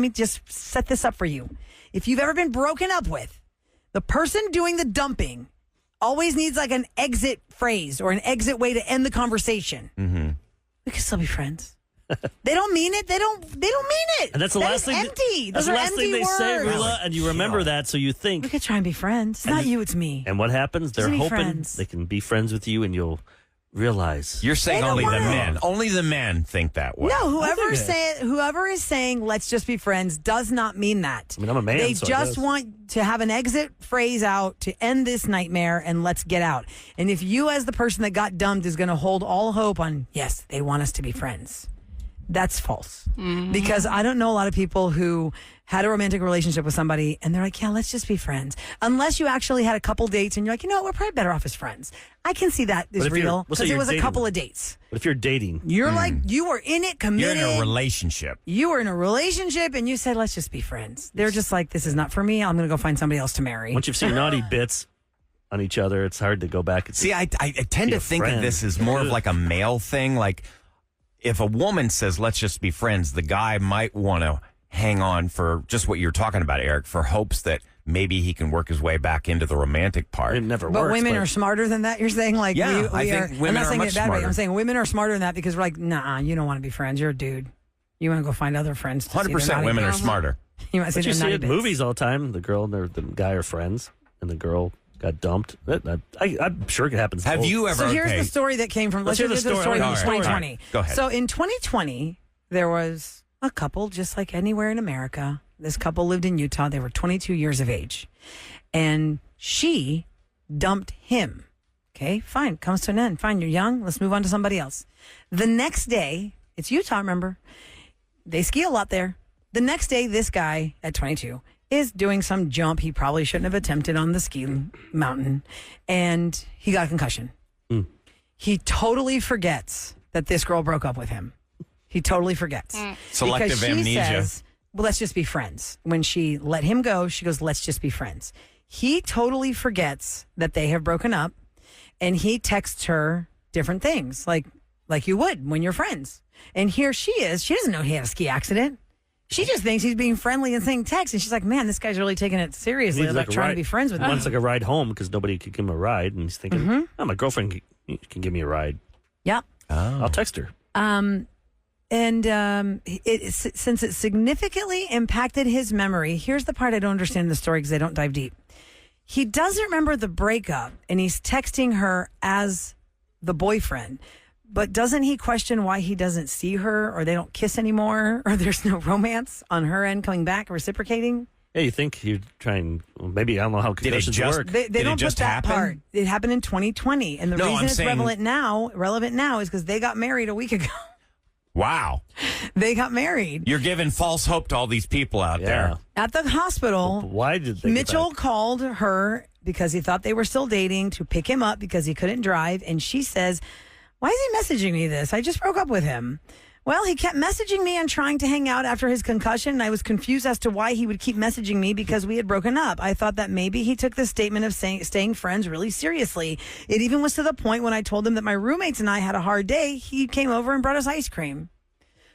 me just set this up for you. If you've ever been broken up with, the person doing the dumping always needs like an exit phrase or an exit way to end the conversation. Mm-hmm. We can still be friends. They don't mean it. They don't mean it. And that's the last thing. Empty. That's Those the are last thing empty they say, words. Roula, and you remember that, so you We think. could try and be friends. It's not you, it's me. And what happens? They're Just be hoping friends. they can be friends with you, and you'll realize. You're saying They don't only the want men. Only the men think that way. No, whoever is saying let's just be friends does not mean that. I mean, I'm a man, They so I just guess. want to have an exit phrase out to end this nightmare and let's get out. And if you, as the person that got dumped, is going to hold all hope on, yes, they want us to be friends, that's false. Because I don't know a lot of people who had a romantic relationship with somebody and they're like, yeah, let's just be friends. Unless you actually had a couple dates and you're like, you know what, we're probably better off as friends. I can see that is if you're- real let's say because it you're was a dating couple them. of dates. But if you're dating, You're like, you were in it, committed. You're in a relationship. You were in a relationship and you said, let's just be friends. They're just like, this is not for me. I'm going to go find somebody else to marry. once you've seen naughty bits on each other, it's hard to go back and See, I tend Be to a think of friend. this as more of like a male thing. Like, if a woman says, let's just be friends, the guy might want to hang on for just what you're talking about, Eric, for hopes that maybe he can work his way back into the romantic part. it never But works. women are smarter than that. You're saying like, Yeah, I think I'm women not are saying much it that way. smarter. I'm saying women are smarter than that because we're like, nah, you don't want to be friends. You're a dude. You want to go find other friends. To see their 100% naughty women are bits. smarter. You might say But you they're see naughty it in bits. movies all the time. The girl and the guy are friends, and the girl got dumped. I'm sure it happens. Have you ever? So here's okay. the story that came from. Let's Let's hear hear the the story. story All from right, 2020. all right. Go ahead. So in 2020, there was a couple, just like anywhere in America. This couple lived in Utah. They were 22 years of age, and she dumped him. Okay, fine. Comes to an end. Fine, you're young. Let's move on to somebody else. The next day, it's Utah, remember? They ski a lot there. The next day, this guy at 22 is doing some jump he probably shouldn't have attempted on the ski mountain, and he got a concussion. He totally forgets that this girl broke up with him. He totally forgets. Selective Because she amnesia. says, well, let's just be friends. When she let him go, she goes, let's just be friends. He totally forgets that they have broken up, and he texts her different things, like you would when you're friends. And here she is. She doesn't know he had a ski accident. She just thinks he's being friendly and saying text. And she's like, man, this guy's really taking it seriously about trying to be friends with He me. wants like a ride home because nobody could give him a ride, and he's thinking, oh, my girlfriend can give me a ride. Yep. I'll text her. Since it significantly impacted his memory, here's the part I don't understand in the story because I don't dive deep. He doesn't remember the breakup, and he's texting her as the boyfriend. But doesn't he question why he doesn't see her, or they don't kiss anymore, or there's no romance on her end coming back, reciprocating? Yeah, you think you're trying, well, maybe, I don't know how Did it concussions just- work. They Did it don't just put that happen? part. It happened in 2020, and the No, reason I'm it's saying- relevant now is because they got married a week ago. Wow. They got married You're giving false hope to all these people out there. at the hospital. Why did they get Mitchell back? called her because he thought they were still dating to pick him up because he couldn't drive. And she says, why is he messaging me this? I just broke up with him. Well, he kept messaging me and trying to hang out after his concussion. And I was confused as to why he would keep messaging me because we had broken up. I thought that maybe he took the statement of staying friends really seriously. It even was to the point when I told him that my roommates and I had a hard day, he came over and brought us ice cream.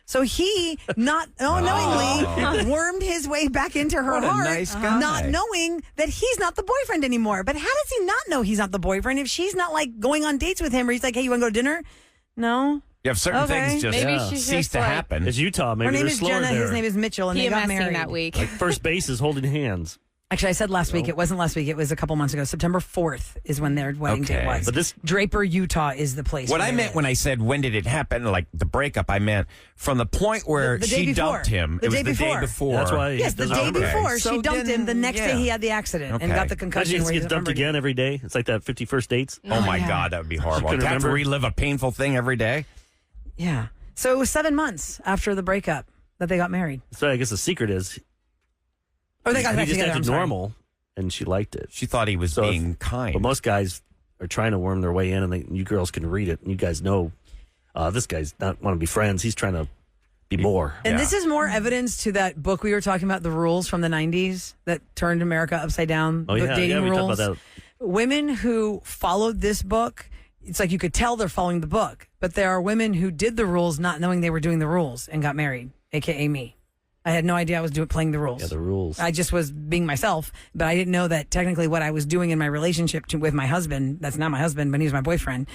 So he not unknowingly wormed his way back into her What a heart, nice guy. not knowing that he's not the boyfriend anymore. But how does he not know he's not the boyfriend if she's not like going on dates with him or he's like, hey, you want to go to dinner? No. You have certain Okay. things just Maybe she's cease just to like happen. It's Utah. Maybe Her name they're is slower Jenna. there. His name is Mitchell, and they got PMSing married. that week. Like first base is holding hands. Actually, I said last week. It wasn't last week. It was a couple months ago. September 4th is when their wedding Okay. date was. But this- Draper, Utah is the place. What where I they meant live. when I said when did it happen, like the breakup, I meant from the point where The day she before. dumped him. The it was day the day before. before. That's why he Yes, the doesn't day remember. before So she dumped him. The then, next yeah. day he had the accident and Okay. got the Imagine concussion. he where gets doesn't dumped remember again every day. It's like that 51st dates. Oh my yeah. God, that would be horrible. couldn't To have to remember? relive a painful thing every day. Yeah. So it was 7 months after the breakup that they got married. So I guess the secret is Or they got he back just together. I'm acted sorry. normal, and she liked it. She thought he was So if- being kind. But most guys are trying to worm their way in, and you girls can read it, and you guys know this guy's not want to be friends. He's trying to be more. And Yeah. this is more evidence to that book we were talking about, The Rules from the 90s that turned America upside down. Oh, the yeah. dating Yeah, we rules. talked about that. Women who followed this book, it's like you could tell they're following the book. But there are women who did the rules not knowing they were doing the rules and got married, a.k.a. me. I had no idea I was playing the rules. Yeah, the rules. I just was being myself, but I didn't know that technically what I was doing in my relationship with my husband, that's not my husband, but he's my boyfriend,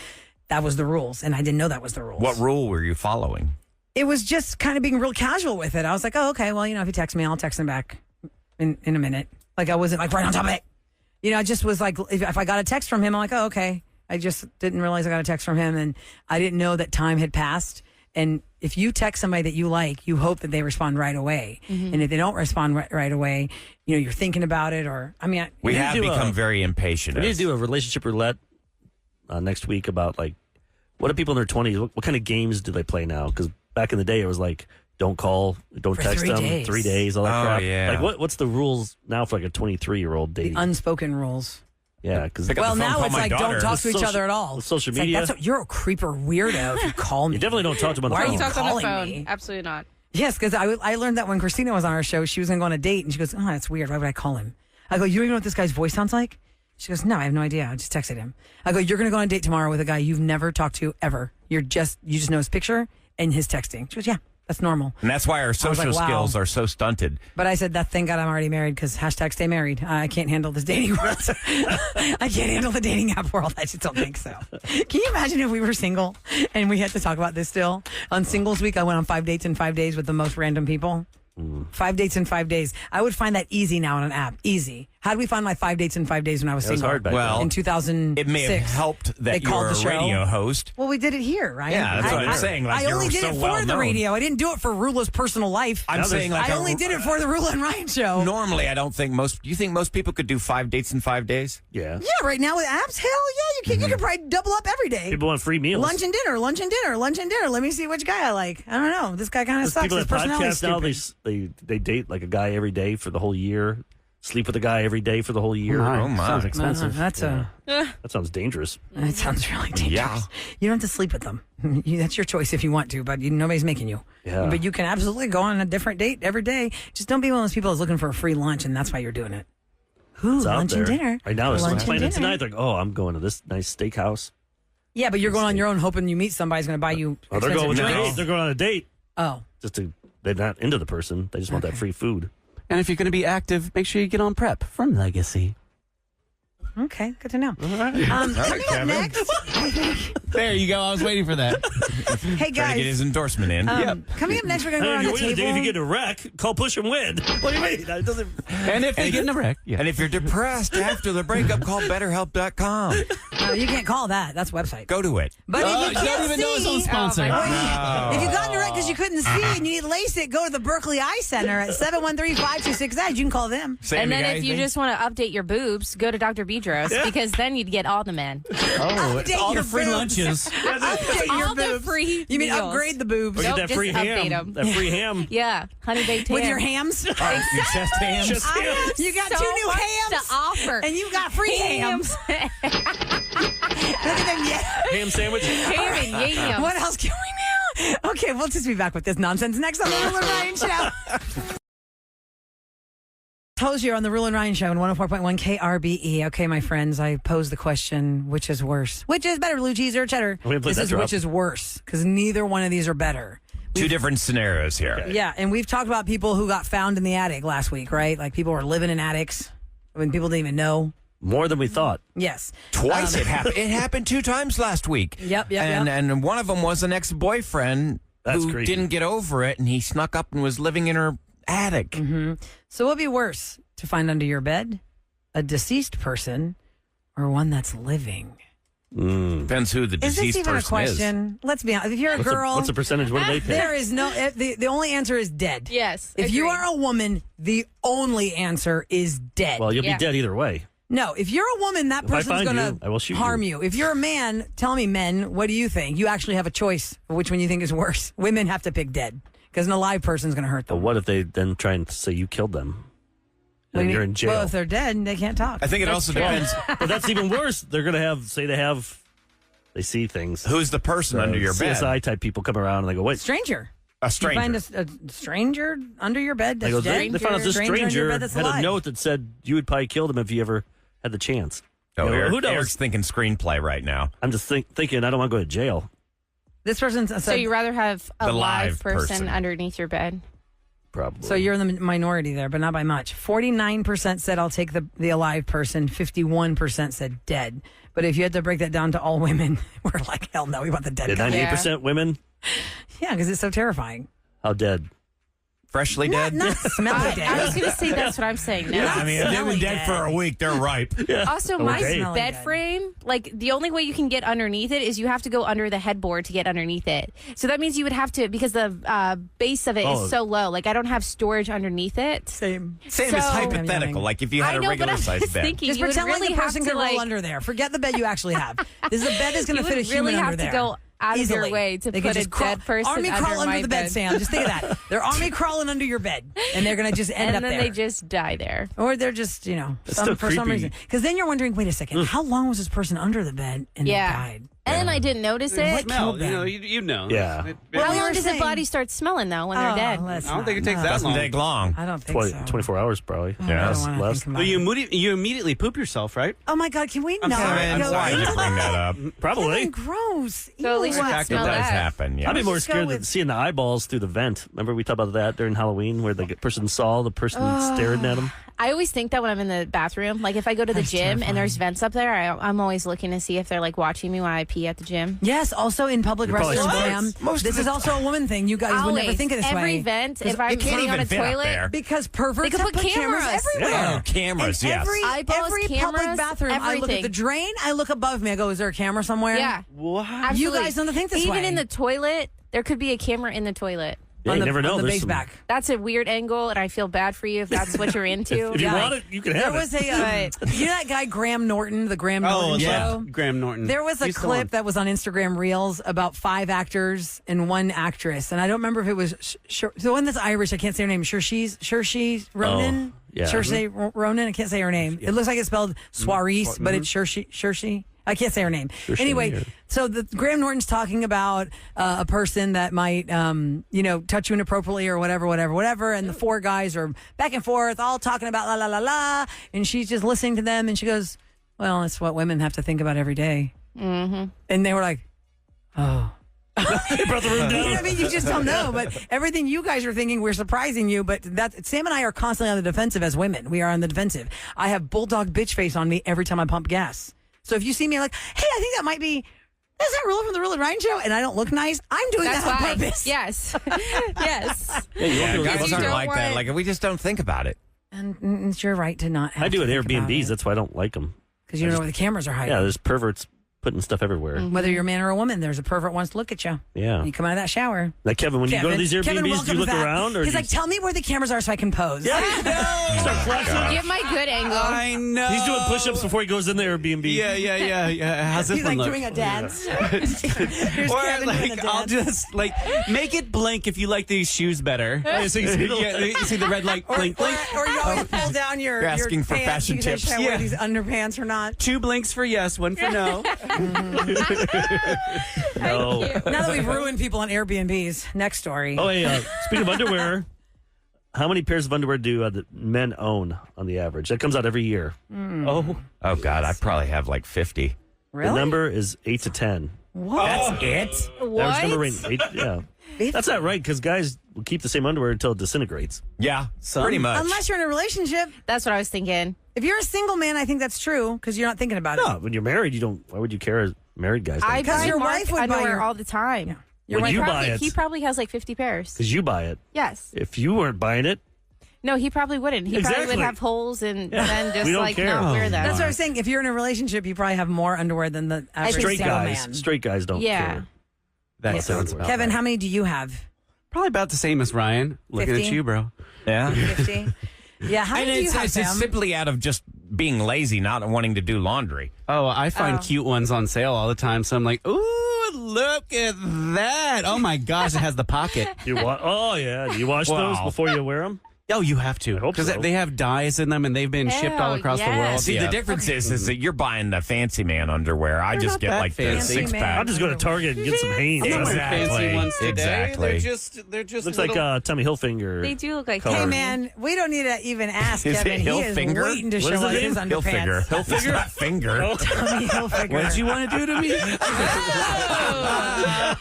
that was the rules. And I didn't know that was the rules. What rule were you following? It was just kind of being real casual with it. I was like, oh, okay, well, if he texts me, I'll text him back in a minute. Like, I wasn't like right on top of it. I just was like, if I got a text from him, I'm like, oh, okay. I just didn't realize I got a text from him, and I didn't know that time had passed. And if you text somebody that you like, you hope that they respond right away. And if they don't respond right away, you're thinking about it. We have become very impatient. We need to do a relationship roulette next week about like what do people in their 20s, what kind of games do they play now? Because back in the day, it was like don't call, don't For text 3 them, days. 3 days, all that Oh, crap. yeah. Like what's the rules now for like a 23-year-old dating? unspoken rules. Yeah, because Pick up Well, the phone, now call it's my like daughter. don't talk to each Social- other at all. social It's like, media? you're a creeper weirdo if you call me. you definitely don't talk to them on the Why are phone. you Talk on the calling phone. me? Absolutely not. Yes, because I learned that when Christina was on our show, she was going to go on a date, and she goes, oh, that's weird. Why would I call him? I go, you don't even know what this guy's voice sounds like? She goes, no, I have no idea. I just texted him. I go, you're going to go on a date tomorrow with a guy you've never talked to ever. You just know his picture and his texting. She goes, yeah, that's normal. And that's why our was like, social wow. skills are so stunted. But I said, thank God I'm already married because #stay married. I can't handle this dating world. I can't handle the dating app world. I just don't think so. Can you imagine if we were single and we had to talk about this still? On Singles Week, I went on 5 dates in 5 days with the most random people. 5 dates in 5 days. I would find that easy now on an app. Easy. How did we find my 5 dates in 5 days when I was It was single? hard back Well, in 2006. It may have helped They that you called were the a show. radio host. Well, we did it here, right? Yeah, that's what I'm saying. Like, I only you're did so it for well the known. radio. I didn't do it for Roula's personal life. I'm saying like I only did it for the Roula and Ryan show. Normally, I don't think most. Do you think most people could do 5 dates in 5 days? Yeah. Yeah, right now with apps, hell yeah, you can. You could probably double up every day. People want free meals. Lunch and dinner, lunch and dinner, lunch and dinner. Let me see which guy I like. I don't know. This guy kind of There's sucks. people His that personality's podcast now, stupid. they date like a guy every day for the whole year, sleep with a guy every day for the whole year. Oh, my. Sounds expensive. That sounds dangerous. That sounds really dangerous. Yeah. You don't have to sleep with them. That's your choice if you want to, but nobody's making you. Yeah. But you can absolutely go on a different date every day. Just don't be one of those people that's looking for a free lunch, and that's why you're doing it. Ooh, It's out lunch there. and dinner. Right now, there's Lunch someone and planning dinner. tonight. Like, oh, I'm going to this nice steakhouse. Yeah, but you're going on your own, hoping you meet somebody who's going to buy you. Oh, they're going with expensive a drinks. date. They're going on a date. Oh, They're not into the person. They just want that free food. And if you're going to be active, make sure you get on prep from Legacy. okay, good to know. All right. Coming up Kevin. next, There you go. I was waiting for that. hey Trying to get his guys. endorsement in. Coming up next, we're going to go around You the win a date if you table. get a wreck. Call push and win. What do you mean? That doesn't. And if they get in a wreck, yeah. And if you're depressed after the breakup, call BetterHelp.com. You can't call that. That's a website. Go to it. But if you don't can't even know his own see, sponsor. if you got in a wreck because you couldn't see and you need LASIK, go to the Berkeley Eye Center at 713-526-EDGE. You can call them. Sammy, And then got if you anything? just want to update your boobs, go to Dr. Bedros because then you'd get all the men. Oh, Update all your the free boobs. lunches. Update your All the boobs. free You mean meals. upgrade the boobs Or get Nope, that just free update ham. 'em. That free ham. Yeah, honey baked ham. with your hams? Your chest hams. Just ham. You got so 2 new much hams to offer. and you got free hams. Look at them. Yeah. Ham sandwich. Ham and yams. What else can we do? Okay, we'll just be back with this nonsense next on the Roula and Ryan Show. Told you on the Roula and Ryan Show on 104.1 KRBE. Okay, my friends, I posed the question, which is worse? Which is better, blue cheese or cheddar? We haven't played This that is drop. which is worse, because neither one of these are better. Two different scenarios here. Yeah, and we've talked about people who got found in the attic last week, right? Like people were living in attics when people didn't even know. More than we thought. Yes. Twice it happened. It happened 2 times last week. Yep. And one of them was an ex-boyfriend That's who creepy. didn't get over it, and he snuck up and was living in her attic. So what would be worse, to find under your bed, a deceased person, or one that's living? Depends who the Is deceased this even a person question? Let's be honest. If you're a girl, What's the percentage? What do they pay? there is no. The only answer is dead. Yes. If you agreed. are a woman, the only answer is dead. Well, you'll Yeah. be dead either way. No, if you're a woman, that If I person's find going you, I will to shoot harm you. you. If you're a man, tell me, men, what do you think? You actually have a choice of which one you think is worse. Women have to pick dead because an alive person's going to hurt But them. what if they then try and say you killed them? What do And you you're mean? in jail. Well, if they're dead, they can't talk. is. I think it also depends But that's even worse. They're going to they see things. who's the person under your bed. CSI type people come around and they go, wait. Stranger. A You stranger. find a stranger under your bed They, that's go, dead. they found out this under your stranger bed had that's a alive. note that said you would probably kill him if you ever had the chance. Oh, You know, Eric, who knows? Eric's thinking screenplay right now. I'm just thinking I don't want to go to jail. This person said, So you rather have a The live live person person. underneath your bed? probably. So you're in the minority there, but not by much. 49% said I'll take the alive person. 51% said dead. But if you had to break that down to all women, we're like, hell no, we want the dead guy. 98% women? Yeah, because it's so terrifying. How dead? Freshly dead? Not smelly dead. I was going to say that's what I'm saying now. I mean, if they've been dead for a week, they're ripe. Also, my Okay. bed frame, like the only way you can get underneath it is you have to go under the headboard to get underneath it. So that means you would have to, because the base of it is so low. Like I don't have storage underneath it. Same. Same as hypothetical. Like if you had I know, a regular but I sized was bed. thinking Just you would pretend like really the have person to can roll under there. Forget the bed you actually have. This is a bed is going to you fit a would human really under have there. to go out of Easily. your way to They put could a just crawl, dead person army crawl under my the bed, Sam. Just think of that. They're army crawling under your bed, and they're going to just end and up then there. they just die there. Or they're just, That's still for some creepy. reason. Because then you're wondering, wait a second, how long was this person under the bed and they died? And I didn't notice it. What Smell, killed them? you know. Yeah. Well, How we long were does the saying- body start smelling though when they're dead? let's I don't think it not- takes no. that Doesn't long. take long. I don't think so. 24 hours probably. I don't wanna less. think about Well, it. you immediately poop yourself, right? Oh my God, can we I'm not sorry, go Why'd you into bring that up? Probably. Gross. So at least Ew. you fact, smell It does that. happen, yeah. I'd be more Let's go scared with- than seeing the eyeballs through the vent. Remember we talked about that during Halloween where the person saw the person staring at him? I always think that when I'm in the bathroom, like if I go to the That's gym terrifying. and there's vents up there, I'm always looking to see if they're like watching me when I pee at the gym. Yes, also in public You're probably restrooms, surprised. Sam. This is also a woman thing. You guys would never Always. think of this Every way. vent, if I'm you can't sitting on a even fit up toilet, there. Because perverts They could have put cameras cameras. everywhere. Yeah, cameras, And yes. Eyeballs, every cameras, public bathroom, I look at everything. the drain, I look above me, I go, is there a camera somewhere? yeah, What? absolutely. You guys don't think this Even way. in the toilet, there could be a camera in the toilet. Yeah, on you the, never know. on the There's base some- back. That's a weird angle, and I feel bad for you if that's what you're into. If you Yeah. want it, you can There have was it. a, you know that guy Graham Norton, the Graham Norton show? Graham Norton. There was a He's still clip on. that was on Instagram Reels about 5 actors and 1 actress, and I don't remember if it was the one that's Irish. I can't say her name. Saoirse Ronan. Oh, yeah. Saoirse Ronan. I can't say her name. It looks like it's spelled Soiris, but it's Saoirse. I can't say her name. Anyway, yeah. so the Graham Norton's talking about a person that might, touch you inappropriately or whatever. And the 4 guys are back and forth, all talking about la la la la, and she's just listening to them, and she goes, "Well, it's what women have to think about every day." Mm-hmm. And they were like, "Oh." They brought the room You know down. what I mean? You just don't know. But everything you guys are thinking, we're surprising you. But Sam and I are constantly on the defensive as women. We are on the defensive. I have bulldog bitch face on me every time I pump gas. So if you see me like, hey, I think that might be, is that Roula from the Roula and Ryan show? And I don't look nice, I'm doing That's that on why. purpose. Yes. Yes. Yeah, guys you aren't don't like that. want- Like, we just don't think about it. And it's your right to not have I do to at think about Airbnbs. it. That's why I don't like them. Because you don't know where the cameras are hiding. Yeah, there's perverts putting stuff everywhere. Whether you're a man or a woman, there's a pervert wants to look at you. Yeah. You come out of that shower. Like Kevin, when you go to these Airbnbs, do you welcomes look that. around or He's do like, tell me where the cameras are so I can pose. Yeah, start flexing. Get my good angle. I know. He's doing push-ups before he goes in the Airbnb. Yeah. How's this He's one like look? doing a dance. Here's Or Kevin doing a like, I'll dance. just like make it blink if you like these shoes better. Yeah, so you see the- Yeah, you see the red light blink, blink. Or you always pull down your You're asking your for pants. fashion You guys tips. should wear Yeah. these underpants or not. 2 blinks for yes, 1 for no. No. Now that we've ruined people on Airbnbs, next story. Oh, hey, speaking of underwear, how many pairs of underwear do the men own on the average? That comes out every year. Oh, Oh, God, I probably have like 50. really? The number is 8 to 10. What? That's it? What? Average number range, 8, yeah. That's not right because guys will keep the same underwear until it disintegrates. Yeah, pretty much. Unless you're in a relationship. That's what I was thinking. If you're a single man, I think that's true because you're not thinking about No, it. when you're married, you don't. Why would you care as married guys? I Because buy your Mark wife would buy underwear your- all the time. Your When wife you buy Probably- it. He probably has like 50 pairs. Because you buy it. Yes. If you weren't buying it, No, he probably wouldn't. He probably Exactly. would have holes and Yeah. then just We don't like care. not wear them. That's what I was saying. If you're in a relationship, you probably have more underwear than the average straight single guys, man. straight guys don't Yeah. care. that Yes. sounds about Kevin, right. how many do you have? Probably about the same as Ryan. Looking 50? at you, bro. Yeah. 50? Yeah, how And many do you have, it's Sam? simply out of just being lazy, not wanting to do laundry. Oh, I find cute ones on sale all the time. So I'm like, ooh, look at that. Oh my gosh, it has the pocket. You oh yeah. Do you wash those Wow. before you wear them? Oh, you have to. I hope Because so. they have dyes in them, and they've been shipped all Ew, across the yes. world. See, the difference is that you're buying the fancy man underwear. I They're just not get that like the fancy. six Man. pack. I'll just go to Target and get some Hanes. I'm not wearing fancy Exactly. ones today. Exactly. They're just Looks little- like Tommy Hilfiger. They do look like Color. Hey, man, we don't need to even ask Is it Kevin. He is Hilfiger? waiting to What show is us his his name? Hilfiger. underpants. It's not finger. Tommy Hilfiger. What did you want to do to me?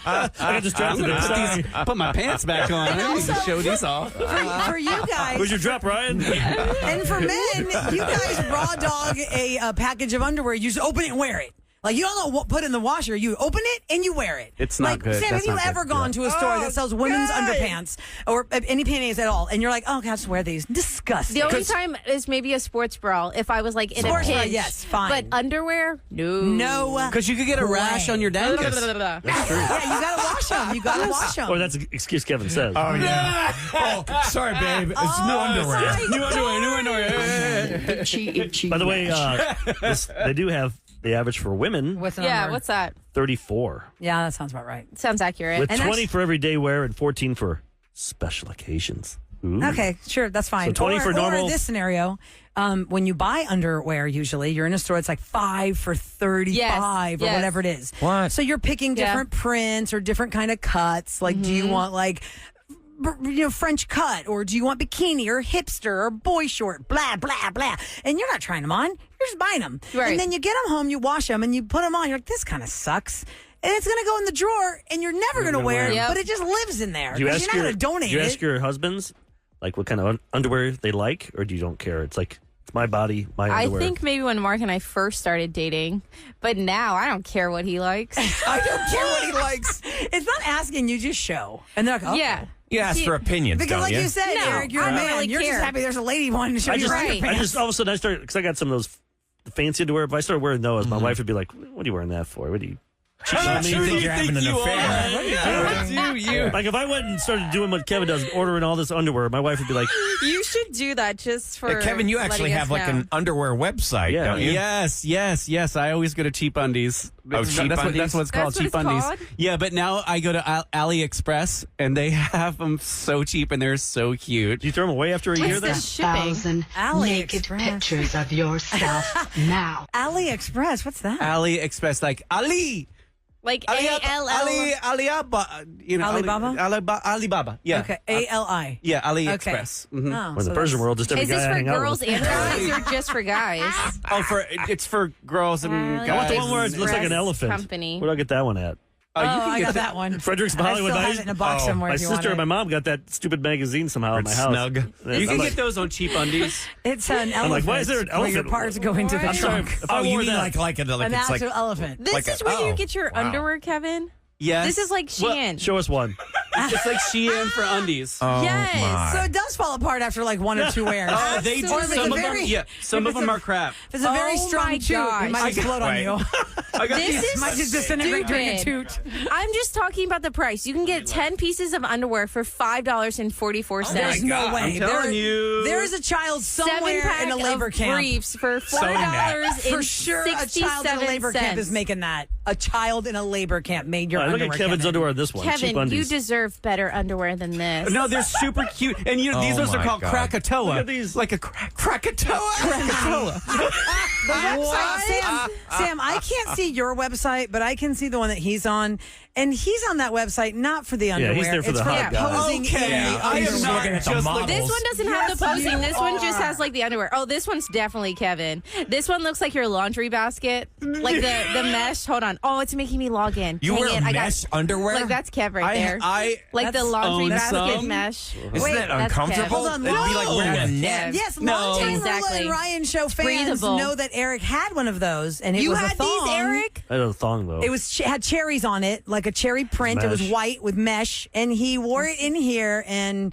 I got distracted. I'm there. gonna Sorry. put my pants back on. I need to show these off. For you guys, Where's your drop, Ryan? and for men, you guys raw dog a package of underwear. You just open it and wear it. Like, you don't know what put in the washer. You open it and you wear it. It's not like, good. Sam, That's have you not ever good. gone to a store that sells women's underpants or any panties at all? And you're like, oh, can I just wear these? Disgusting. The only time is maybe a sports bra if I was like in Sports a bra, pinch. yes, fine. But underwear, no. No. Because you could get a rash on your dangus. That's true. Yeah, you gotta wash them. You gotta wash them. Or that's an excuse Kevin says. Oh, yeah. Oh, sorry, babe. It's new underwear. New underwear. By the way, they do have the average for women, What's the Yeah, number? what's that? 34. Yeah, that sounds about right. Sounds accurate. With And 20 for everyday wear and 14 for special occasions. Ooh. Okay, sure, that's fine. So 20 or, for normal- Or this scenario, when you buy underwear, usually you're in a store. It's like 5 for 35 or yes. whatever it is. What? So you're picking Yeah. different prints or different kind of cuts. Like, do you want like French cut, or do you want bikini or hipster or boy short? Blah blah blah. And you're not trying them on. You're just buying them. Right. And then you get them home, you wash them, and you put them on. You're like, this kind of sucks. And it's gonna go in the drawer, and you're never gonna wear it. Yep. But it just lives in there. Do you 'Cause ask you're not gonna donate do you ask it. your husbands like what kind of underwear they like, or do you don't care? It's like it's my body, my I underwear. think maybe when Mark and I first started dating, but now I don't care what he likes. I don't care what he likes. It's not asking, you just show. And they're like, oh. Yeah. You ask for opinions, Because don't like you? you said, No, Eric, you're I a don't man. really You're care. just happy there's a lady wanting to show I you just, your Right. I underpants. just all of a sudden I started because I got some of those fancy underwear. If I started wearing those, my wife would be like, "What are you wearing that for? What do you?" I think you're having an affair. Like if I went and started doing what Kevin does, ordering all this underwear, my wife would be like, You should do that just for Kevin, you actually letting have us like know. an underwear website, Yeah. don't you? Yes. I always go to Cheap Undies. Oh, Cheap Undies? That's what it's called, That's what Cheap it's Undies. called? Yeah, but now I go to AliExpress, and they have them so cheap, and they're so cute. "Do you throw them away after a year?" What's Then the shipping? 1,000 naked AliExpress. pictures of yourself now. AliExpress, what's that? AliExpress, like Ali. Like Alibaba, Alibaba. Yeah. Okay, ALI. Yeah, AliExpress. Oh, in the so Persian that's- world, just every Is guy this I for hang out girls with. and guys or just for guys? Oh, it's for girls and I I want guys. the one where it looks like an Express elephant. Company. Where do I get that one at? Oh, you can I get got that one. Frederick's I Hollywood still have Nights? it in a box Oh, somewhere. my if you sister want and my it. mom got that stupid magazine somehow in my It's house. snug. And You I'm can like, get those on Cheap Undies. It's an elephant. I'm like, why is there an Where your elephant? parts go into the I'm sorry, trunk. if I Oh, you wore mean that, like An it's like actual elephant. This Like is a- where oh, you get your wow. underwear, Kevin. Yes. This is like Shein. show us one. It's like Shein for undies. Oh, Yes. my. So it does fall apart after like one or two wears. Oh, they do. Or if it's Some a of them, very- yeah. Some if of it's them a- are crap. If it's a very Oh strong my toot, gosh. it might explode on Wait. you. I got This these. is Might just disintegrate during a stupid. toot. I'm just talking about the price. You can get 10 pieces of underwear for $5.44. There's no God, way. I'm telling you. There is a child somewhere 7-pack in a labor of camp. briefs for that. $4 For sure, a child in a labor camp is making that. A child in a labor camp made your All right, look underwear. at Kevin's Kevin. underwear on this one. Cheap Kevin, you Undies. deserve better underwear than this. No, they're super cute. And these Oh ones are my called God. Krakatoa. Look at these. Like a Krakatoa. The website, Sam, I can't see your website, but I can see the one that he's on. And he's on that website not for the underwear. he's there for it's the for hot guys. posing Okay, in the I am underwear. not looking at the just models. This one doesn't have the Yes, posing. you This one just are. has like the underwear. Oh, this one's definitely Kevin. This one looks like your laundry basket, like the mesh. Hold on. Oh, it's making me log in. You Dang wear it. mesh underwear? Like that's Kev right there. Like the That's laundry own basket some. mesh. Isn't Wait, that that's uncomfortable? Kev. Hold on, It'd be like no. wearing a Kev. net. Yes, No. longtime Exactly. Roula and Ryan show fans Breathable. know that Eric had one of those, and it You was a had these, thong. Eric? I had a thong though. It was had cherries on it, like a cherry print. It was Mesh. white with mesh, and he wore it in here and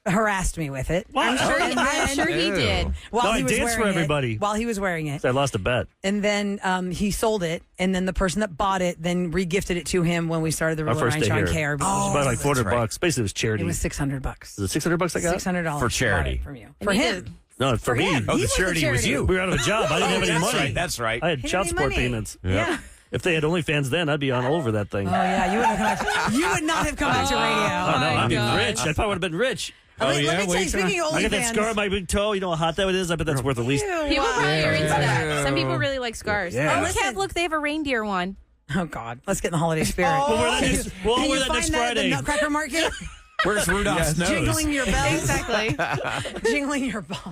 harassed me with it. What? I'm sure he Ew. did. While No, I he was danced wearing for it, everybody. while he was wearing it. I lost a bet. And then he sold it, and then the person that bought it then regifted it to him when we started the Our Roula first Ryan day Show on here. Care. It was about like $400 right. bucks. Basically, it was charity. It was $600. Is it $600 I got? $600 For charity. from you. And For he him. did. No, for me. him. Oh, He the was the charity was charity. you. We were out of a job. I didn't have any That's money. right. That's right. I had He child didn't support need money. payments. Yeah. If they had OnlyFans then, I'd be on all over that thing. Oh yeah, you would not have come back to radio. Oh, no, my I'd be gosh. rich. I probably would have been rich. Let me tell you, speaking of I got that scar on OnlyFans. my big toe. You know how hot that is? I bet that's worth at least. People probably are into that. Some people really like scars. Yeah. Oh, Listen. Kev, look, they have a reindeer one. Oh, God. Let's get in the holiday spirit. We'll wear that Can next, you- we'll can wear you that next find that at Friday. the Nutcracker Market? Where's Rudolph's nose? Jingling your bells. Exactly. Jingling your bells.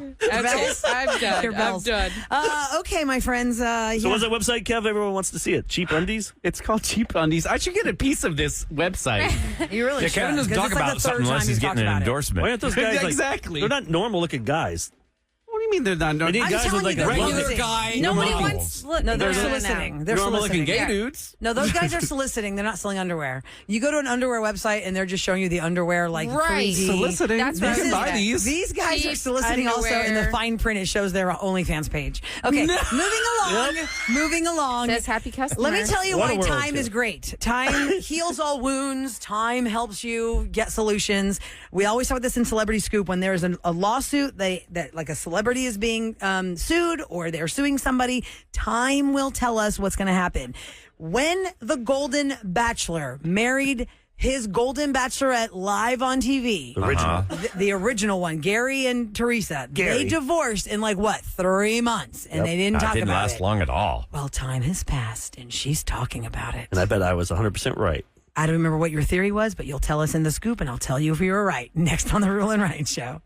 I'm done. Your bells. I'm done. Okay, my friends. So yeah. what's that website, Kev? Everyone wants to see it. Cheap Undies? It's called Cheap Undies. I should get a piece of this website. You really Yeah, should. Kevin doesn't 'cause talk it's like about the something third unless time he's talked getting an about it. endorsement. Why aren't those guys Exactly. They're not normal looking guys. What do you mean they're not They need I'm guys with telling like you, a they're regular soliciting. guy? Nobody models. wants. Look, No, they're no, no, no. soliciting. They're Normal looking soliciting. gay Yeah. dudes. No, those guys are soliciting. They're not selling underwear. You go to an underwear website and they're just showing you the underwear like Right. 3D. Soliciting. That's You what can I buy said. these. These guys are Cheap soliciting also in the underwear. fine print. It shows their OnlyFans page. Okay, moving along. Says happy customer. Let me tell you What a why world, time kid. is great. Time heals all wounds. Time helps you get solutions. We always talk about this in Celebrity Scoop when there's a lawsuit that like a celebrity is being sued or they're suing somebody. Time will tell us what's going to happen. When the Golden Bachelor married his Golden Bachelorette live on TV, original. the original one, Gary and Teresa, they Gary. divorced in like what, 3 months, and they didn't talk didn't about last it. long at all. Well, time has passed, and she's talking about it. And I bet I was 100% right. I don't remember what your theory was, but you'll tell us in the scoop, and I'll tell you if you were right. Next on the Roula and Ryan Show.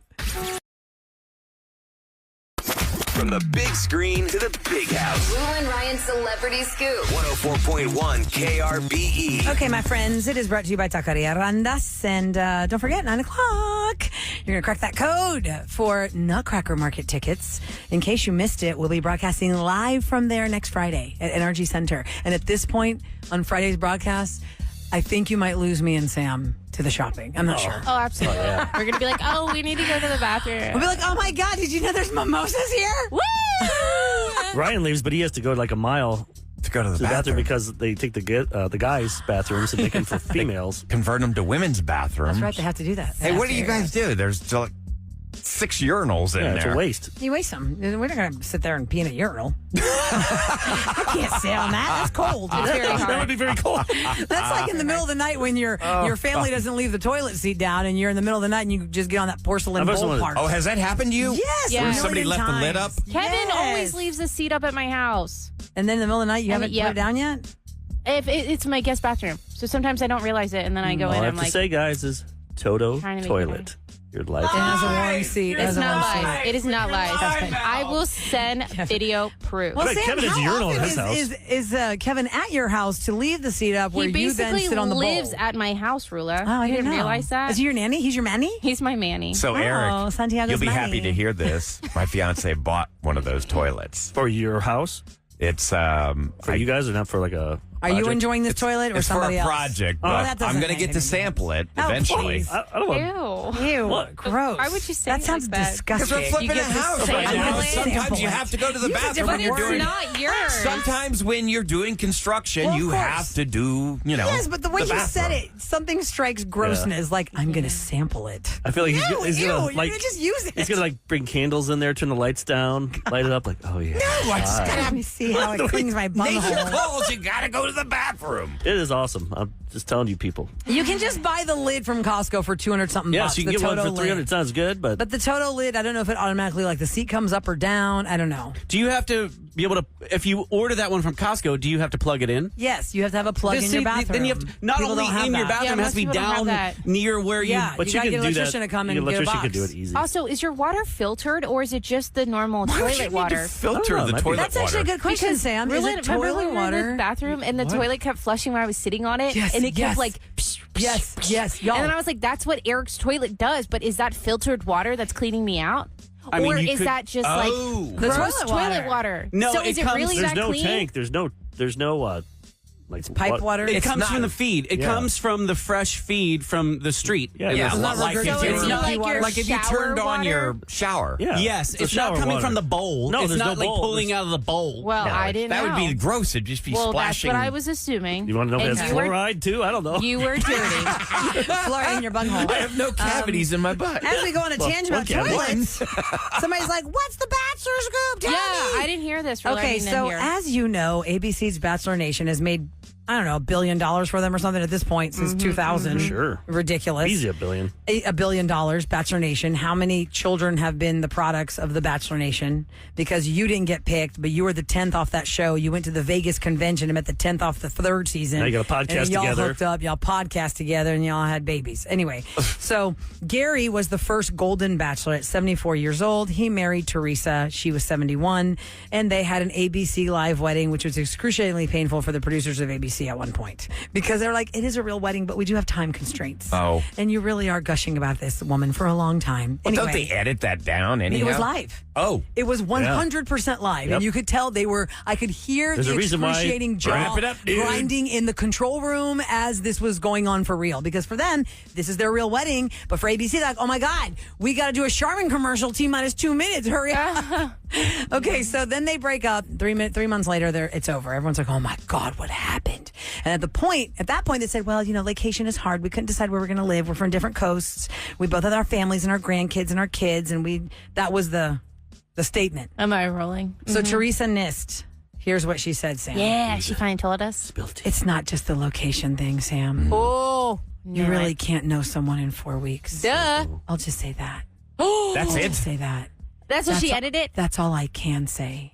From the big screen to the big house. Roula and Ryan Celebrity Scoop. 104.1 KRBE. Okay, my friends, it is brought to you by Taqueria Randas. And don't forget, 9 o'clock, you're going to crack that code for Nutcracker Market tickets. In case you missed it, we'll be broadcasting live from there next Friday at NRG Center. And at this point on Friday's broadcast, I think you might lose me and Sam to the shopping. I'm not sure. Oh, absolutely. We're gonna be like, oh, we need to go to the bathroom. We'll be like, oh my God, did you know there's mimosas here? Woo! Ryan leaves, but he has to go like a mile To go to the to the bathroom bathroom. because they take the guys' bathrooms and make them for females. Convert them to women's bathrooms. That's right, they have to do that. Hey, what do you guys do? There's like 6 urinals in Yeah, it's there. a waste. You waste them. We're not going to sit there and pee in a urinal. I can't sit on that. That's cold. It's very That would hard. be very cool. That's like in the middle of the night when your family doesn't leave the toilet seat down and you're in the middle of the night and you just get on that porcelain I've also bowl wanted- part. Oh, has that happened to you? Yes. Yeah. a Where million somebody left the lid up? times. Kevin Yes. always leaves the seat up at my house. And then in the middle of the night, you haven't Yep. put it down yet? If it's my guest bathroom, so sometimes I don't realize it, and then I go All in I and have I'm to like, say, guys, is Toto Trying to make toilet. Your life. It has a warm seat. It it's has a not warm lies. seat. It is not lies. I will send video proof. Well, Right, Sam, Kevin has how a urinal in often his house. is Kevin at your house to leave the seat up where He you then basically sit on the lives bowl? at my house, Rula. Oh, I you didn't know. realize that? Is he your nanny? He's your manny? He's my manny. So, Eric, Santiago's you'll be happy money. to hear this. My fiance bought one of those toilets. For your house? It's For you guys or not for like a Are you project? enjoying this toilet or it's for somebody a else? project, Oh, but that doesn't I'm going to make get to any sample it Oh, eventually. please. I don't want Ew. Ew, What? gross. Why would you say that? it Sounds like that? disgusting. Because we're flipping You a get to house say right it. now. Sample Sometimes you it. have to go to the Use a bathroom different when you're It's doing. not yours. Sometimes when you're doing construction, Well, of you course. have to do, Yes, but the way you said bathroom. it, something strikes grossness. Like, I'm going to sample it. I feel like No, he's ew, gonna you're like going to just use it. he's gonna like bring candles in there, turn the lights down, light it up. Like, oh yeah, Let me see how it cleans my Nature bumhole. calls. You got to go to the bathroom. it is awesome. I'm just telling you, people. You can just buy the lid from Costco for 200 something Yes, bucks. you can the get one Toto for 300. lid. Sounds good, but But the Toto lid, I don't know if it automatically, like, the seat comes up or down. I don't know. Do you have to be able to, if you order that one from Costco, do you have to plug it in? Yes, you have to have a plug in your bathroom. Then you have to, not People only don't have in your that. bathroom, Yeah, it has to be most people don't down have that. near where you. Yeah. but you you, gotta can get an do electrician that. to come Your and get a electrician box. can do it easy. Also, is your water filtered or is it just the normal Why would you toilet need to water? filter I don't know, the it might be- toilet That's actually a water? good question, Sam. Is it Remember toilet when we were in water? the bathroom and the toilet kept flushing while I was sitting on it, Yes, and it kept yes. like. Psh, psh, Yes, psh. yes, y'all. And then I was like, "That's what Eric's toilet does." But is that filtered water that's cleaning me out, I mean, or you is could- that just The like gross toilet water. No, So it is it comes- really There's that no clean? tank. There's no like Pipe water. It comes not- from the feed. It Yeah. comes from the fresh feed from the street. Yeah, Yeah, it's not like regurgitated. if So you it's were- not like your like if you shower turned on water? your shower. Yeah. Yes, it's shower not coming water. from the bowl. No, it's there's not no like bowl. pulling out of the bowl. Well, I didn't That know. would be gross. It'd just be well, splashing. that's what I was assuming. You want to know if And it has you were- fluoride too? I don't know. You were dirty. Fluoride in your bunghole. I have no cavities in my butt. As we go on a tangent about okay, toilets, somebody's like, "What's the Bachelor scoop? Tell yeah, me." I didn't hear this. Really. I Okay, didn't so hear. as you know, ABC's Bachelor Nation has made I don't know, $1 billion for them or something at this point since 2000. Sure. Ridiculous. Easy $1 billion. $1 billion, Bachelor Nation. How many children have been the products of the Bachelor Nation? Because you didn't get picked, but you were the 10th off that show. You went to the Vegas convention and met the 10th off the 3rd season. Now you got a podcast and y'all together. hooked up, y'all podcast together, and y'all had babies. Anyway, so Gary was the first Golden Bachelor at 74 years old. He married Teresa. She was 71. And they had an ABC live wedding, which was excruciatingly painful for the producers of ABC at one point. Because they're like, it is a real wedding, but we do have time constraints. Oh. And you really are gushing about this woman for a long time. Well, Anyway, don't they edit that down anyhow? it was live. Oh. It was 100% live. Yep. And you could tell I could hear There's the a reason why- excruciating jaw Wrap it up, dude. grinding in the control room as this was going on for real. Because for them, this is their real wedding. But for ABC, they're like, oh my God, we got to do a Charmin commercial, T-minus 2 minutes. Hurry up. Okay, so then they break up. 3 months later, it's over. Everyone's like, oh my God, what happened? And at that point, they said, well, vacation is hard. We couldn't decide where we're going to live. We're from different coasts. We both had our families and our grandkids and our kids. And that was the statement. Am I rolling? So Teresa Nist, here's what she said, Sam. Yeah, she finally told us. It's not just the location thing, Sam. Oh, You really can't know someone in 4 weeks. Duh. I'll just say that. That's I'll it. just say that. That's what she all- edited? That's all I can say.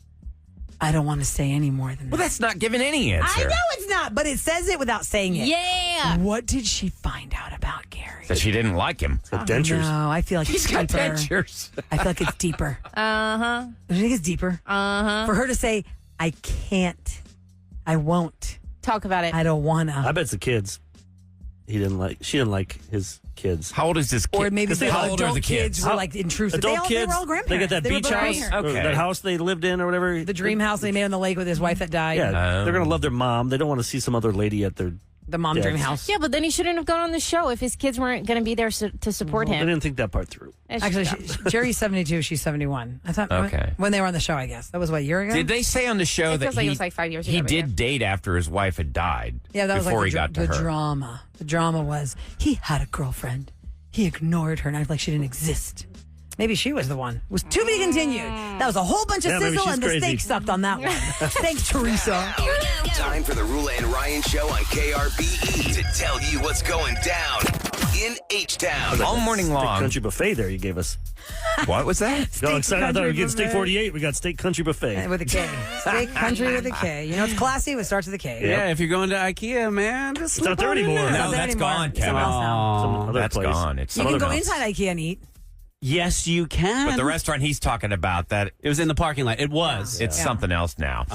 I don't want to say any more than that. Well, that's not giving any answer. I know it's not, but it says it without saying it. Yeah. What did she find out about Gary? That she didn't like him. Dentures. No, I feel like He's it's got deeper. dentures. I feel like it's deeper. Uh-huh. Do you think it's deeper? Uh-huh. For her to say, I can't, I won't, Talk about it. I don't want I to. bet it's the kids. She didn't like his kids. How old is this kid? Or maybe the how old are adult the kids kids? were like intrusive. Adult They kids. were all They grandparents. got that were beach both house, grandparents. Okay. or that house they lived in, or whatever. The dream house they made on the lake with his wife that died. Yeah, they're gonna love their mom. They don't want to see some other lady at their. The mom Yeah. dream house. Yeah, but then he shouldn't have gone on the show if his kids weren't going to be there to support They him. didn't think that part through. It's Actually, just- Jerry's 72. She's 71. I thought Okay. when they were on the show, I guess. That was, what, a year ago? Did they say on the show It that feels like it was like 5 years he ago, but did yeah. date after his wife had died? Yeah, that was before like he got to the her. drama. The drama was he had a girlfriend. He ignored her and acted like she didn't exist. Maybe she was the one. It was to be continued. That was a whole bunch of Yeah, maybe sizzle she's and the crazy. steak sucked on that one. Thanks, Teresa. Time for the Roula and Ryan Show on KRBE to tell you what's going down in H-Town. All morning Steak long. country buffet there you gave us. What was that? Got excited. I thought we were country getting steak buffet. 48. We got steak country buffet. With a K. Steak country with a K. You know, it's classy. It starts with a K. Yeah, if you're going to IKEA, man, just It's not slip there on in anymore. there. No, Not there that's anymore. gone, It's Kevin. somewhere else now. Some other That's place. gone. It's You some can other go house. inside IKEA and eat. Yes, you can. But the restaurant he's talking about, that It was in the parking lot. It was. it's something else now.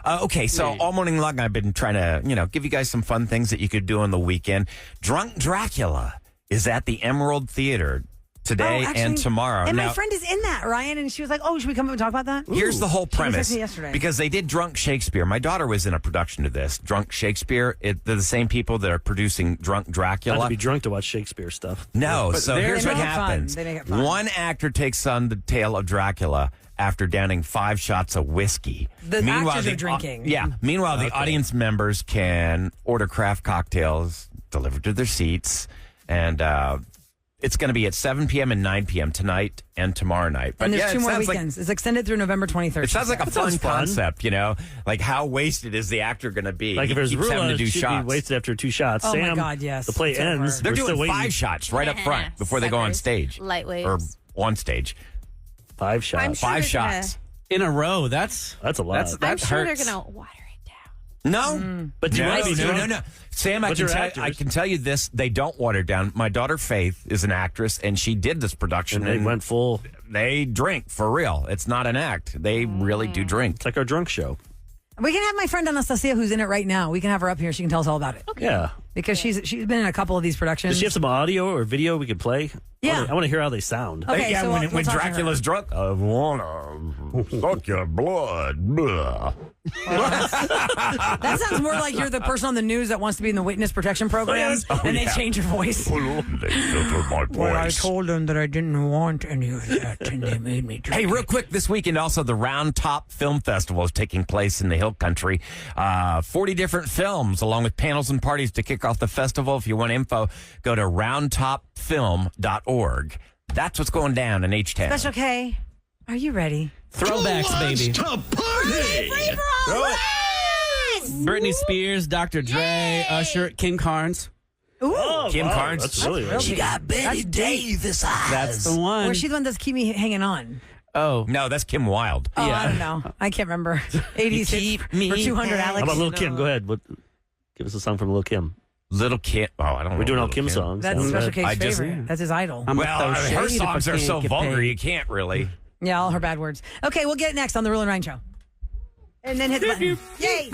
Okay, so all morning long I've been trying to, give you guys some fun things that you could do on the weekend. Drunk Dracula is at the Emerald Theater today Oh, actually, and tomorrow. And Now, my friend is in that, Ryan, and she was like, oh, should we come up and talk about that? here's the whole She was premise. texting me yesterday. Because they did Drunk Shakespeare. My daughter was in a production of this. Drunk Shakespeare. They're the same people that are producing Drunk Not Dracula. to be drunk to watch Shakespeare stuff. No, But so they here's make what it fun. happens. They make it fun. One actor takes on the tale of Dracula after downing 5 shots of whiskey. The actors are drinking. Meanwhile, the audience members can order craft cocktails delivered to their seats, and it's going to be at 7 p.m. and 9 p.m. tonight and tomorrow night. But And there's yeah, 2 it more sounds like- weekends. It's extended through November 23rd. it sounds like a fun sounds fun. concept, Like how wasted is the actor going to be? Like He if it was keeps having Roula, to do she'd shots. be wasted after 2 shots. Oh, my Sam, God, yes. the play It's over. ends. They're We're doing still waiting. 5 shots right up front before they go on Suckers. stage. Lightweights. Or on stage. 5 shots. I'm sure 5 they're gonna- shots. In a row. That's That's a lot. that I'm sure hurts. they're going to water it down. No. But you want to be drunk? No. Sam, I But can, you're I actors. can tell you this. They don't water it down. My daughter, Faith, is an actress, and she did this production. And they went full. They drink, for real. It's not an act. They really do drink. It's like our drunk show. We can have my friend Anastasia, who's in it right now. We can have her up here. She can tell us all about it. Yeah. Because she's been in a couple of these productions. Does she have some audio or video we could play? Yeah. I want to hear how they sound. Okay, yeah, so when, we'll when talk to her. Dracula's drunk, I wanna suck your blood. Blah. That sounds more like you're the person on the news that wants to be in the witness protection program, and they change your voice. They filtered my Well, I voice. told them that I didn't want any of that, and they made me drink Hey, real it. quick, this weekend also the Round Top Film Festival is taking place in the Hill Country. 40 different films, along with panels and parties to kick off the festival. If you want info, go to roundtopfilm.org. That's what's going down in H-Town. Special K, are you ready? Throwbacks, baby. To party! Britney Spears, Dr. Dre, Usher, Kim Carnes. Ooh. Kim Carnes. That's really nice. She got Betty Davis eyes. That's the one. Or she's the one that's keep me hanging on. Oh. No, that's Kim Wilde. Oh, Yeah. I don't know. I can't remember. 80s keep me for 200, Alex. How about Lil Kim? Go ahead. Give us a song from Lil Kim. Little Kim. Oh, I don't know. We're doing all Little Kim songs. That's Special K's I just- favorite. That's his idol. Well, her songs are so vulgar, paid. you can't really. Yeah, all her bad words. Okay, we'll get it next on the Roula and Ryan Show. And then hit the button. Yay!